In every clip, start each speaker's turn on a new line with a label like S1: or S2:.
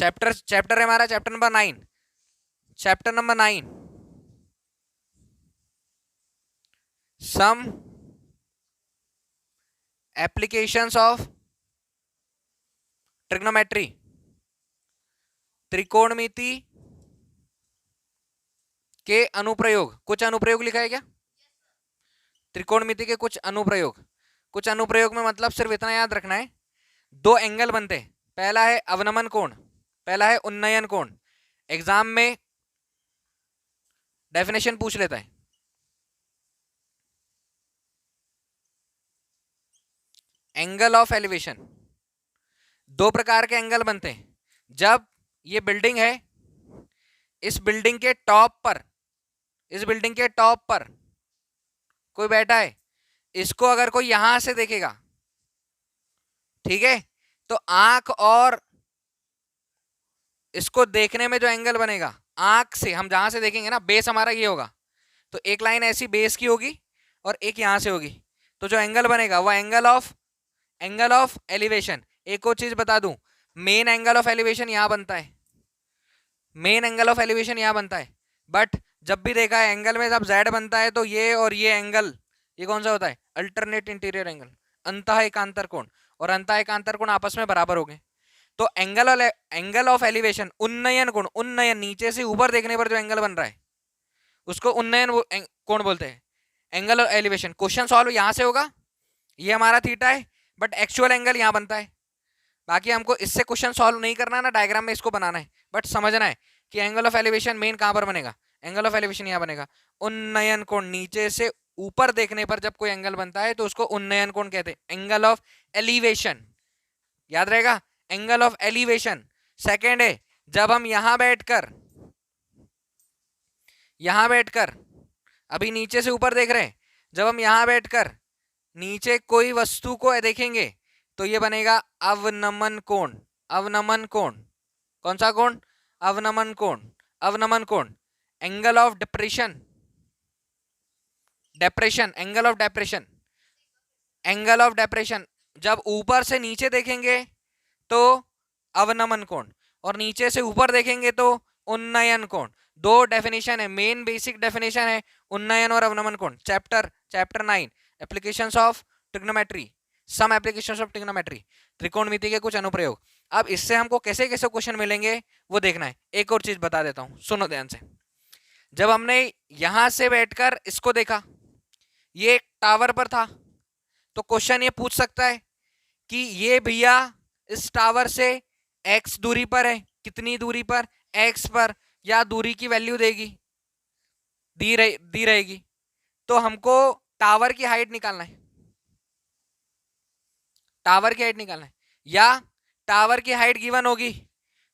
S1: Chapter है हमारा chapter number 9, chapter number 9, some applications of trigonometry, त्रिकोणमिति के अनुप्रयोग। कुछ अनुप्रयोग लिखा है क्या? त्रिकोणमिति के कुछ अनुप्रयोग। कुछ अनुप्रयोग में मतलब सिर्फ इतना याद रखना है, दो एंगल बनते हैं, पहला है अवनमन कोण, पहला है उन्नयन कोण। एग्जाम में डेफिनेशन पूछ लेता है। एंगल ऑफ एलिवेशन, दो प्रकार के एंगल बनते हैं। जब ये बिल्डिंग है, इस बिल्डिंग के टॉप पर, इस बिल्डिंग के टॉप पर कोई बैठा है, इसको अगर कोई यहां से देखेगा, ठीक है, तो आंख और इसको देखने में जो एंगल बनेगा, आंख से हम जहां से देखेंगे ना, बेस हमारा ये होगा, तो एक लाइन ऐसी बेस की होगी और एक यहां से होगी, तो जो एंगल बनेगा वो एंगल ऑफ एलिवेशन। एक और चीज बता दूं, मेन एंगल ऑफ एलिवेशन यहां बनता है, मेन एंगल ऑफ एलिवेशन यहां बनता है। बट जब भी देखा है एंगल में जब जेड बनता है तो ये और ये एंगल, ये कौन सा होता है? अल्टरनेट इंटीरियर एंगल, अंतः एकांतर कोण, और अंतः एकांतर कोण आपस में बराबर हो गए। तो एंगल ऑफ एलिवेशन, उन्नयन कोण, उन्नयन नीचे से ऊपर देखने पर जो एंगल बन रहा है उसको उन्नयन कोण बोलते हैं, angle of elevation. Question solve यहां से होगा, ये हमारा थीटा है, बट एक्चुअल एंगल यहां बनता है। बाकी हमको इससे क्वेश्चन सॉल्व नहीं करना है ना, डायग्राम में इसको बनाना है, बट समझना है कि एंगल ऑफ एलिवेशन मेन कहां पर बनेगा, एंगल ऑफ एलिवेशन यहां बनेगा। उन्नयन कोण, नीचे से ऊपर देखने पर जब कोई एंगल बनता है तो उसको उन्नयन कोण कहते हैं, एंगल ऑफ एलिवेशन, याद रहेगा, एंगल ऑफ एलिवेशन। सेकेंड है जब हम यहां बैठकर अभी नीचे से ऊपर देख रहे हैं, जब हम यहां बैठकर नीचे कोई वस्तु को देखेंगे तो ये बनेगा अवनमन कोण, अवनमन कोण। कौन सा कोण? अवनमन कोण, अवनमन कोण। Angle of depression, depression, angle of depression, angle of depression. जब ऊपर से नीचे देखेंगे तो अवनमन कोण, और नीचे से ऊपर देखेंगे तो उन्नयन कोण। दो डेफिनेशन है, मेन बेसिक डेफिनेशन है उन्नयन और अवनमन कोण। Chapter 9 applications of trigonometry, some applications of trigonometry, त्रिकोणमिति के कुछ अनुप्रयोग। अब इससे हमको कैसे कैसे क्वेश्चन मिलेंगे वो देखना है। एक और चीज बता देता हूं, सुनो ध्यान से। जब हमने यहां से बैठकर इसको देखा, ये एक टावर पर था, तो क्वेश्चन ये पूछ सकता है कि ये भैया इस टावर से x दूरी पर है, कितनी दूरी पर? x पर, या दूरी की वैल्यू देगी, दी रहेगी। तो हमको टावर की हाइट निकालना है, टावर की हाइट निकालना है, या टावर की हाइट गिवन होगी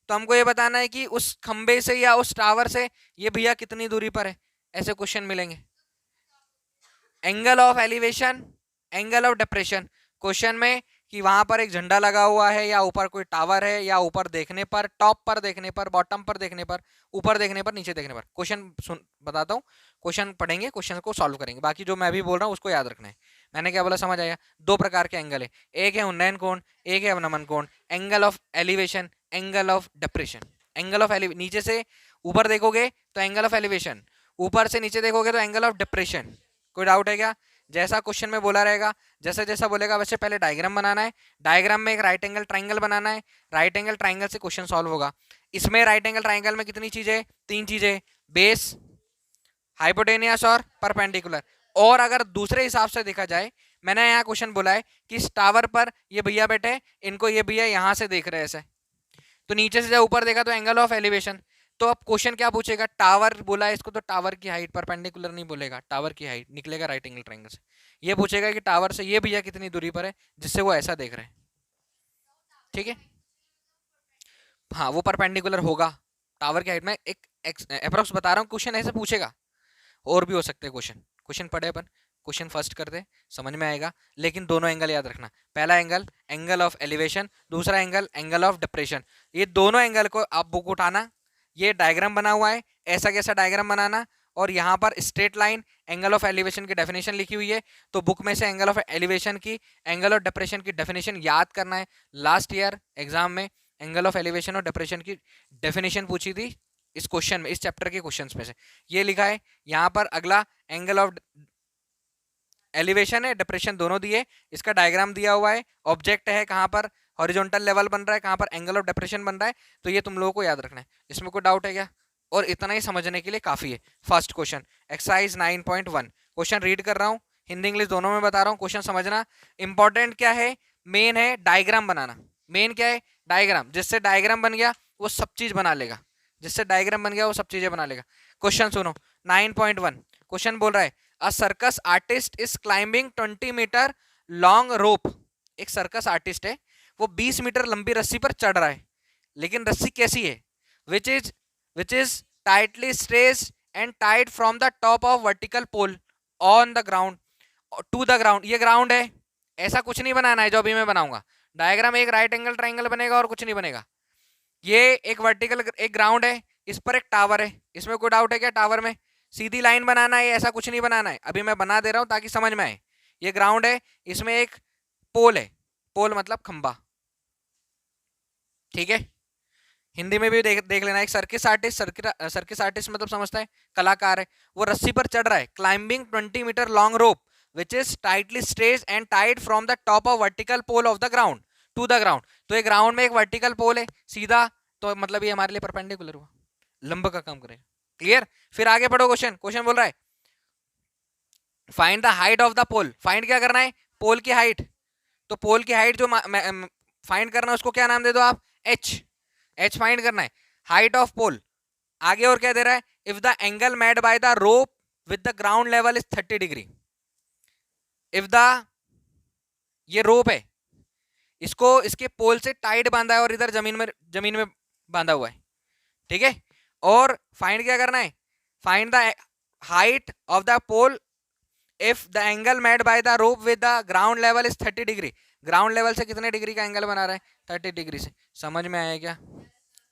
S1: तो हमको ये बताना है कि उस खंबे से या उस टावर से ये भैया कितनी दूरी पर है। ऐसे क्वेश्चन मिलेंगे। Angle of elevation, angle of depression, question में कि वहां पर एक झंडा लगा हुआ है, या ऊपर कोई टावर है, या ऊपर देखने पर, टॉप पर देखने पर, बॉटम पर देखने पर, ऊपर देखने पर, नीचे देखने पर। क्वेश्चन बताता हूँ, क्वेश्चन पढ़ेंगे, क्वेश्चन को सॉल्व करेंगे। बाकी जो मैं भी बोल रहा हूँ उसको याद रखना है। मैंने क्या बोला समझ आया? दो प्रकार के एंगल है, एक है उन्नयन कोण, एक है अवनमन कोण। Angle of elevation, angle of depression. Angle of नीचे से ऊपर देखोगे तो एंगल ऑफ एलिवेशन, ऊपर से नीचे देखोगे तो एंगल ऑफ डिप्रेशन। कोई डाउट है क्या? जैसा क्वेश्चन में बोला रहेगा, जैसा जैसा बोलेगा वैसे पहले डायग्राम बनाना है, डायग्राम में एक राइट एंगल ट्राइंगल बनाना है, राइट एंगल ट्राइंगल से क्वेश्चन सॉल्व होगा। इसमें राइट एंगल ट्राइंगल में कितनी चीजें? तीन चीजें, बेस, हाइपोटेनियस और परपेंडिकुलर। और अगर दूसरे हिसाब से देखा जाए, मैंने यहाँ क्वेश्चन बोला है कि इस टावर पर ये भैया बैठे, इनको ये भैया यहाँ से देख रहे हैं ऐसे, तो नीचे से जब ऊपर देखा तो एंगल ऑफ एलिवेशन। तो अब क्वेश्चन क्या पूछेगा? टावर बोला है इसको तो टावर की हाइट, परपेंडिकुलर नहीं बोलेगा, टावर की हाइट निकलेगा राइट एंगल ट्रायंगल से। ये पूछेगा कि टावर से ये भैया कितनी दूरी पर है जिससे वो ऐसा देख रहे हैं, ठीक है। हाँ वो परपेंडिकुलर होगा टावर की हाइट में, एक अप्रोक्स बता रहा हूँ, क्वेश्चन ऐसे पूछेगा। और भी हो सकते हैं क्वेश्चन, क्वेश्चन पढ़े अपन, क्वेश्चन फर्स्ट करते समझ में आएगा। लेकिन दोनों एंगल याद रखना, पहला एंगल एंगल ऑफ एलिवेशन, दूसरा एंगल एंगल ऑफ डिप्रेशन। ये दोनों एंगल को आप बुक उठाना, ये डायग्राम बना हुआ है, ऐसा कैसा डायग्राम बनाना, और यहाँ पर straight line angle of elevation की डेफिनेशन लिखी हुई है, तो बुक में से एंगल ऑफ एलिवेशन की, एंगल ऑफ डिप्रेशन की डेफिनेशन याद करना है। लास्ट ईयर एग्जाम में एंगल ऑफ एलिवेशन और डिप्रेशन की डेफिनेशन पूछी थी इस क्वेश्चन में, इस चैप्टर के क्वेश्चंस में से ये लिखा है। यहाँ पर अगला एंगल ऑफ एलिवेशन है, डिप्रेशन दोनों दिए, इसका डायग्राम दिया हुआ है, ऑब्जेक्ट है कहाँ पर हॉरिजॉन्टल लेवल बन रहा है, कहाँ पर एंगल ऑफ डिप्रेशन बन रहा है। तो ये तुम लोगों को याद रखना है, इसमें कोई डाउट है क्या? और इतना ही समझने के लिए काफी है। First question exercise 9.1, question read कर रहा हूँ, हिंदी इंग्लिश दोनों में बता रहा हूँ, क्वेश्चन समझना। इंपॉर्टेंट क्या है? मेन है डायग्राम बनाना। मेन क्या है? डायग्राम। जिससे डायग्राम बन गया वो सब चीज बना लेगा, जिससे डायग्राम बन गया वो सब चीजें बना लेगा। क्वेश्चन सुनो 9.1, क्वेश्चन बोल रहा है a circus artist is climbing 20 metre long rope. एक सर्कस आर्टिस्ट है, वो 20 मीटर लंबी रस्सी पर चढ़ रहा है, लेकिन रस्सी कैसी है? Which is tightly stretched and tied from the top of vertical pole on the ground to the ground. ये ग्राउंड है, ऐसा कुछ नहीं बनाना है जो अभी मैं बनाऊंगा। डायग्राम एक राइट एंगल ट्राइंगल बनेगा और कुछ नहीं बनेगा। ये एक वर्टिकल एक ग्राउंड है, इस पर एक टावर है, इसमें कोई डाउट है क्या? टावर में सीधी लाइन बनाना है, ऐसा कुछ नहीं बनाना है, अभी मैं बना दे रहा हूं ताकि समझ में आए। ये ग्राउंड है, इसमें एक पोल है, पोल मतलब खंबा, ठीक है? हिंदी में भी देख लेना। एक सर्किस आर्टिस्ट, सर्किस आर्टिस्ट मतलब समझता है कलाकार है, वो रस्सी पर चढ़ रहा है, climbing 20 metre long rope which is tightly stretched and tied from the top of vertical pole of the ground to the ground. तो एक ग्राउंड में एक वर्टिकल पोल है सीधा, तो मतलब ये हमारे लिए परपेंडिकुलर हुआ, लंब का काम करेगा। क्लियर? फिर आगे पढ़ो क्वेश्चन। क्वेश्चन बोल रहा है find the height of the pole. Find क्या करना है? पोल की हाइट। तो पोल की हाइट जो फाइंड करना है उसको क्या नाम दे दो आप? एच। एच फाइंड करना है, हाइट ऑफ पोल। आगे और क्या दे रहा है? If the angle made by the rope with the ground level is 30 degree. If the, ये रोप है, इसको इसके पोल से टाइट बांधा है और इधर जमीन में बांधा हुआ है, ठीक है? और फाइंड क्या करना है? Find the height of the pole if the angle made by the rope with the ground level is 30 degree. Ground level से कितने डिग्री का एंगल बना रहा है? 30 डिग्री से। समझ में आया क्या?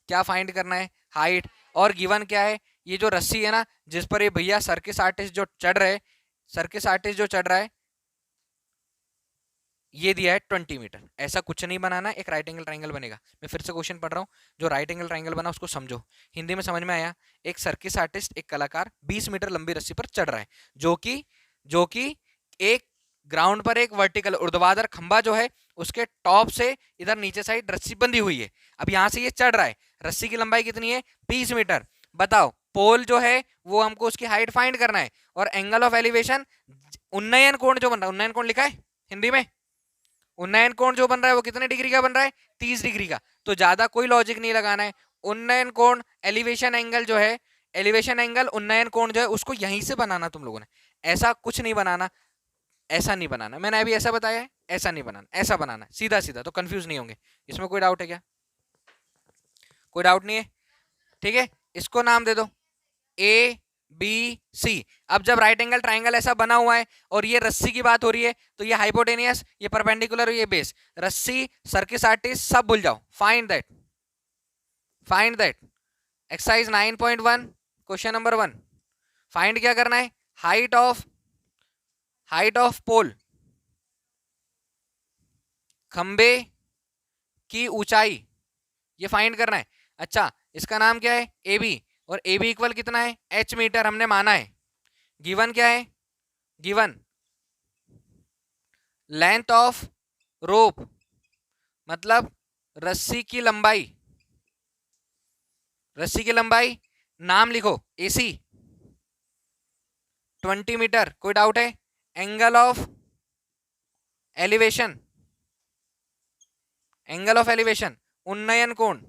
S1: क्या फाइंड करना है? हाइट। और गिवन क्या है? ये जो रस्सी है ना जिस पर ये भैया सर्किस आर्टिस्ट जो चढ़ रहे, सर्किस आर्टिस्ट जो चढ़ रहा है, ये दिया है 20 मीटर। ऐसा कुछ नहीं बनाना, एक राइट एंगल ट्राइंगल बनेगा। मैं फिर से क्वेश्चन पढ़ रहा हूँ, जो राइट एंगल ट्राइंगल बना उसको समझो। हिंदी में समझ में आया? एक सर्किस आर्टिस्ट, एक कलाकार 20 मीटर लंबी रस्सी पर चढ़ रहा है, जो कि एक ग्राउंड पर एक वर्टिकल ऊर्ध्वाधर खंबा जो है उसके टॉप से इधर नीचे साइड रस्सी बंधी हुई है। अब यहां से ये चढ़ रहा है, रस्सी की लंबाई कितनी है? 20 मीटर। बताओ पोल जो है वो हमको उसकी हाइट फाइंड करना है, और एंगल ऑफ एलिवेशन, उन्नयन कोण जो बन रहा है, उन्नयन कोण लिखा है हिंदी में, उन्नयन कोण जो बन रहा है वो कितने डिग्री का बन रहा है? 30 डिग्री का। तो ज्यादा कोई लॉजिक नहीं लगाना है। उन्नयन कोण, एलिवेशन एंगल जो है, एलिवेशन एंगल उन्नयन कोण जो है उसको यहीं से बनाना तुम लोगों ने, ऐसा कुछ नहीं बनाना, ऐसा नहीं बनाना। मैंने अभी ऐसा बताया है, ऐसा नहीं बनाना, ऐसा बनाना सीधा सीधा, तो कंफ्यूज नहीं होंगे। इसमें कोई डाउट है क्या? कोई डाउट नहीं है? ठीक है, इसको नाम दे दो ए बी सी। अब जब राइट एंगल ट्राइंगल ऐसा बना हुआ है और ये रस्सी की बात हो रही है, तो ये हाइपोटेनियस, ये परपेंडिकुलर, ये बेस, रस्सी, सर्किस आर्टिस्ट सब भूल जाओ। Find that, find that. Exercise 9.1 question number 1, find क्या करना है? हाइट ऑफ पोल, खंबे की ऊंचाई, ये फाइंड करना है। अच्छा, इसका नाम क्या है? ए बी, और ए बी इक्वल कितना है? एच मीटर हमने माना है। गिवन क्या है? गिवन लेंथ ऑफ रोप, मतलब रस्सी की लंबाई, रस्सी की लंबाई, नाम लिखो एसी 20 मीटर। कोई डाउट है? Angle of elevation, angle of elevation उन्नयन कोण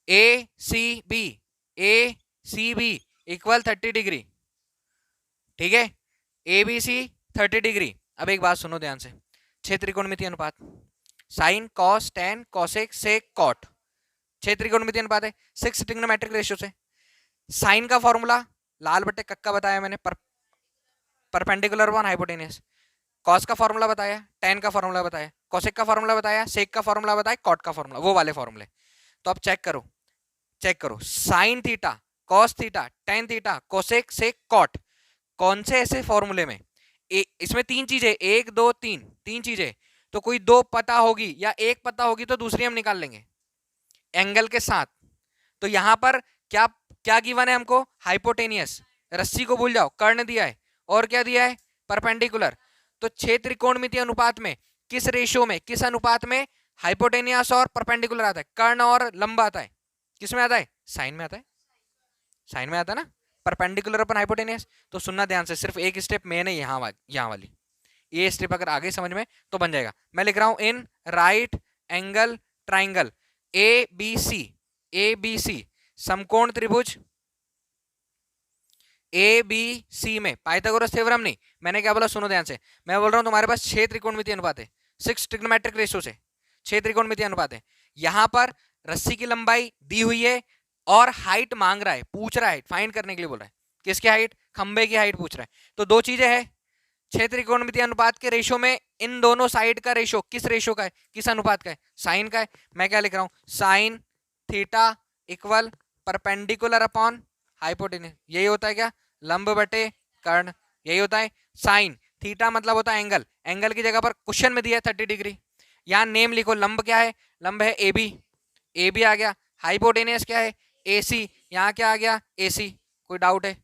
S1: A C B equal 30 degree, ठीक है? A B C 30 degree. अब एक बात सुनो ध्यान से, 6 त्रिकोणमितीय अनुपात, sine cos tan cosec sec cot, 6 त्रिकोणमितीय अनुपात है, 6 ट्रिग्नोमेट्रिक रेशियो से। साइन का फॉर्मूला लाल बट्टे कक्का बताया मैंने, परपेंडिकुलर वन हाइपोटेनियस। कॉस का फॉर्मूला बताया, टेन का फॉर्मूला बताया, कॉसेक का फॉर्मूला बताया, सेक का फॉर्मूला बताया, कॉट का फॉर्मूला, वो वाले फॉर्मूले। तो अब चेक करो sine theta, cos theta, tan theta, cosec, sec, cot, कौन से ऐसे फॉर्मूले में इसमें 3 चीजें, 1 2 3, 3 चीजें, तो कोई दो पता होगी या एक पता होगी तो दूसरी हम निकाल लेंगे एंगल के साथ। तो यहां पर क्या क्या गिवन है हमको, हाइपोटेनियस, रस्सी को भूल जाओ, कर्ण दिया है, और क्या दिया है, परपेंडिकुलर। तो 6 त्रिकोणमितीय अनुपात में किस रेशियो में, किस अनुपात में हाइपोटेनियस और परपेंडिकुलर आता है, कर्ण और लंब आता है, किस में आता है, साइन में आता है, साइन में आता है ना, परपेंडिकुलर अपन हाइपोटेनियस। तो सुनना ध्यान से, सिर्फ एक स्टेप मेन है यहाँ वाली, ये स्टेप अगर आगे समझ में तो बन जाएगा। मैं लिख रहा हूं in right angle triangle A B C समकोण त्रिभुज ए बी सी में पाइथागोरस थ्योरम नहीं, मैंने क्या बोला सुनो ध्यान से, मैं बोल रहा हूं तुम्हारे पास 6 त्रिकोणमितीय अनुपात है, 6 ट्रिग्नोमेट्रिक रेशियो से 6 त्रिकोणमितीय अनुपात है। यहां पर रस्सी की लंबाई दी हुई है और हाइट मांग रहा है, पूछ रहा है, फाइंड करने के लिए बोल रहा है, किसकी हाइट, खंबे की हाइट पूछ रहा है। तो दो चीजें हैं, 6 त्रिकोणमितीय अनुपात के रेशियो में इन दोनों साइड का रेशियो किस रेशियो का है, किस अनुपात का है, साइन का है। मैं क्या लिख रहा हूं, sine theta equal perpendicular upon hypotenuse, यही होता है क्या, लंब बटे कर्ण, यही होता है। साइन थीटा मतलब होता है एंगल, एंगल की जगह पर क्वेश्चन में दिया है 30 डिग्री, यहाँ नेम लिखो, लंब क्या है, लंब है ए बी आ गया, हाइपोटेनियस क्या है ए सी, यहाँ क्या आ गया ए सी, कोई डाउट है।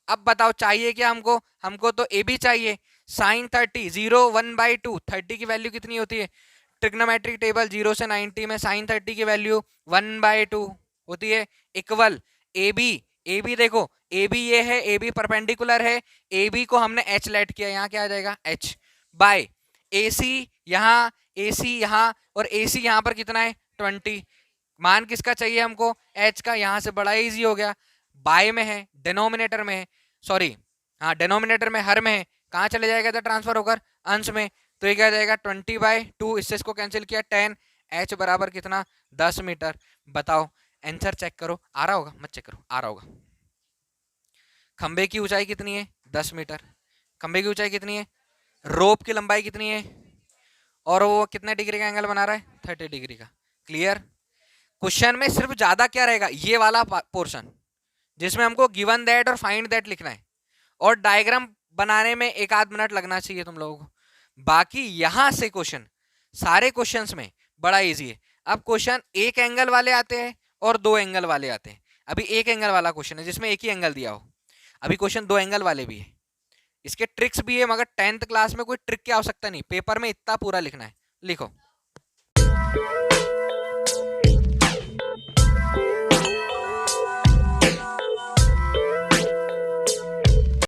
S1: अब बताओ चाहिए क्या हमको, हमको तो ए बी चाहिए। साइन 30 0 1/2, 30 की वैल्यू कितनी होती है, ट्रिग्नोमेट्रिक टेबल 0 से 90 में साइन 30 की वैल्यू 1/2 होती है, इक्वल ए बी देखो ए बी ये है, ए बी परपेंडिकुलर है, ए बी को हमने एच लेट किया, यहाँ क्या आ जाएगा एच, बाय ए सी यहाँ, ए सी यहाँ, और ए सी यहाँ पर कितना है 20, मान किसका चाहिए हमको, एच का, यहाँ से बड़ा इजी हो गया, बाय में है, डिनोमिनेटर में है, सॉरी हाँ डिनोमिनेटर में, हर में है, कहाँ चले जाएगा था ट्रांसफर होकर अंश में, तो ये क्या जाएगा 20/2, इससे इसको कैंसिल किया 10, एच बराबर कितना 10 मीटर। बताओ आंसर चेक करो, आ रहा होगा, मत चेक करो, आ रहा होगा। खंबे की ऊंचाई कितनी है 10 मीटर, खंबे की ऊंचाई कितनी है, रोप की लंबाई कितनी है, और वो कितने डिग्री का एंगल बना रहा है 30 डिग्री का। क्लियर, क्वेश्चन में सिर्फ ज्यादा क्या रहेगा, ये वाला पोर्शन जिसमें हमको गिवन दैट और फाइंड दैट लिखना है, और डायग्राम बनाने में 1 आध मिनट लगना चाहिए तुम लोगों को, बाकी यहां से क्वेश्चन सारे क्वेश्चंस में बड़ा इजी है। अब क्वेश्चन एक एंगल वाले आते हैं और 2 एंगल वाले आते हैं, अभी एक एंगल वाला क्वेश्चन है जिसमें एक ही एंगल दिया हो, अभी क्वेश्चन 2 एंगल वाले भी है, इसके ट्रिक्स भी है, मगर 10th क्लास में कोई ट्रिक की आवश्यकता नहीं, पेपर में इतना पूरा लिखना है। लिखो